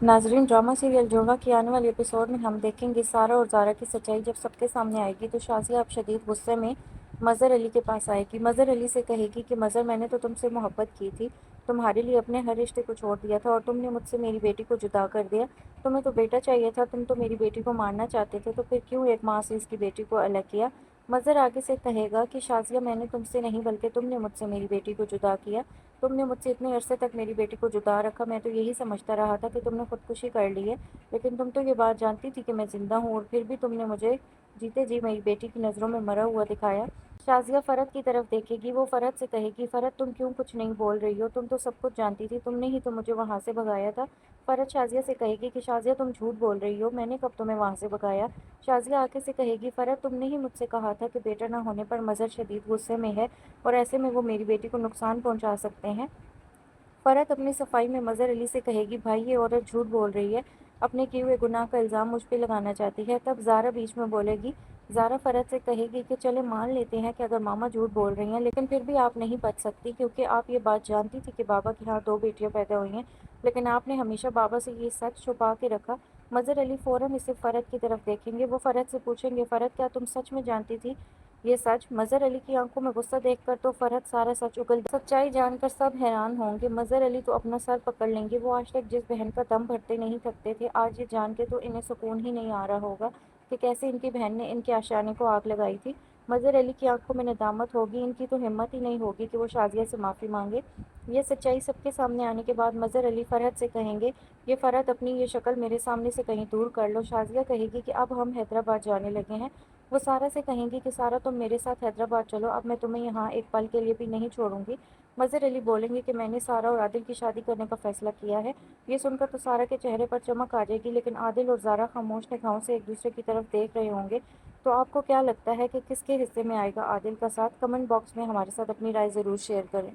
नाजरीन, drama serial जुड़वा के आने वाले एपिसोड में हम देखेंगे सारा और ज़ारा की सच्चाई जब सबके सामने आएगी तो शाज़िया अब शदीद गुस्से में मज़हर अली के पास आएगी। मज़हर अली से कहेगी कि मज़हर, मैंने तो तुमसे मोहब्बत की थी, तुम्हारे लिए अपने हर रिश्ते को छोड़ दिया था और तुमने मुझसे मेरी बेटी को जुदा कर दिया। तुम्हें तो बेटा चाहिए था, तुम तो मेरी बेटी को मारना चाहते थे, तो फिर क्यों एक माँ से इसकी बेटी को अलग किया। मज़हर आगे से कहेगा कि शाज़िया, मैंने तुमसे नहीं बल्कि तुमने मुझसे मेरी बेटी को जुदा किया। तुमने मुझसे इतने अरसे तक मेरी बेटी को जुदा रखा, मैं तो यही समझता रहा था कि तुमने खुदकुशी कर ली है, लेकिन तुम तो ये बात जानती थी कि मैं ज़िंदा हूँ और फिर भी तुमने मुझे जीते जी मेरी बेटी की नज़रों में मरा हुआ दिखाया। शाज़िया फ़रत की तरफ देखेगी, वो फ़रत से कहेगी, फ़रत तुम क्यों कुछ नहीं बोल रही हो, तुम तो सब कुछ जानती थी, तुमने ही तो मुझे वहाँ से भगाया था। फ़रत शाज़िया से कहेगी कि शाज़िया तुम झूठ बोल रही हो, मैंने कब तुम्हें वहाँ से भगाया। शाज़िया आके से कहेगी, फ़रत तुमने ही मुझसे कहा था कि बेटा ना होने पर मज़हर शदीद गुस्से में है और ऐसे में वो मेरी बेटी को नुकसान पहुँचा सकते हैं। फ़रत अपनी सफाई में मज़हर अली से कहेगी, भाई ये औरत झूठ बोल रही है, अपने किए हुए गुनाह का इल्ज़ाम मुझ पे लगाना चाहती है। तब ज़ारा बीच में बोलेगी। ज़ारा फ़रत से कहेगी कि चले मान लेते हैं कि अगर मामा झूठ बोल रही हैं, लेकिन फिर भी आप नहीं बच सकती, क्योंकि आप ये बात जानती थी कि बाबा के यहाँ 2 बेटियाँ पैदा हुई हैं, लेकिन आपने हमेशा बाबा से ये सच छुपा के रखा। मज़हर अली फ़ौरन इसे फ़रत की तरफ देखेंगे, वो फ़रत से पूछेंगे, फ़रत क्या तुम सच में जानती थी ये सच। मज़हर अली की आंखों में गुस्सा देखकर तो फ़रहत सारा सच उगल देगी। सच्चाई जानकर सब हैरान होंगे। मज़हर अली तो अपना सर पकड़ लेंगे, वो आज तक जिस बहन का दम भरते नहीं थकते थे, आज ये जान के तो इन्हें सुकून ही नहीं आ रहा होगा कि कैसे इनकी बहन ने इनके आशियाने को आग लगाई थी। मज़हर अली की आंखों में नदामत होगी, इनकी तो हिम्मत ही नहीं होगी कि वो शाज़िया से माफ़ी मांगे। ये सच्चाई सबके सामने आने के बाद मज़हर अली फ़रहत से कहेंगे, ये फ़रहत अपनी ये शक्ल मेरे सामने से कहीं दूर कर लो। शाज़िया कहेगी कि अब हम हैदराबाद जाने लगे हैं। वो सारा से कहेंगी कि सारा तुम मेरे साथ हैदराबाद चलो, अब मैं तुम्हें यहाँ एक पल के लिए भी नहीं छोड़ूंगी। मज़हर अली बोलेंगे कि मैंने सारा और आदिल की शादी करने का फैसला किया है। ये सुनकर तो सारा के चेहरे पर चमक आ जाएगी, लेकिन आदिल और ज़ारा खामोश निगाहों से एक दूसरे की तरफ देख रहे होंगे। तो आपको क्या लगता है कि किसके हिस्से में आएगा आदिल का साथ? कमेंट बॉक्स में हमारे साथ अपनी राय ज़रूर शेयर करें।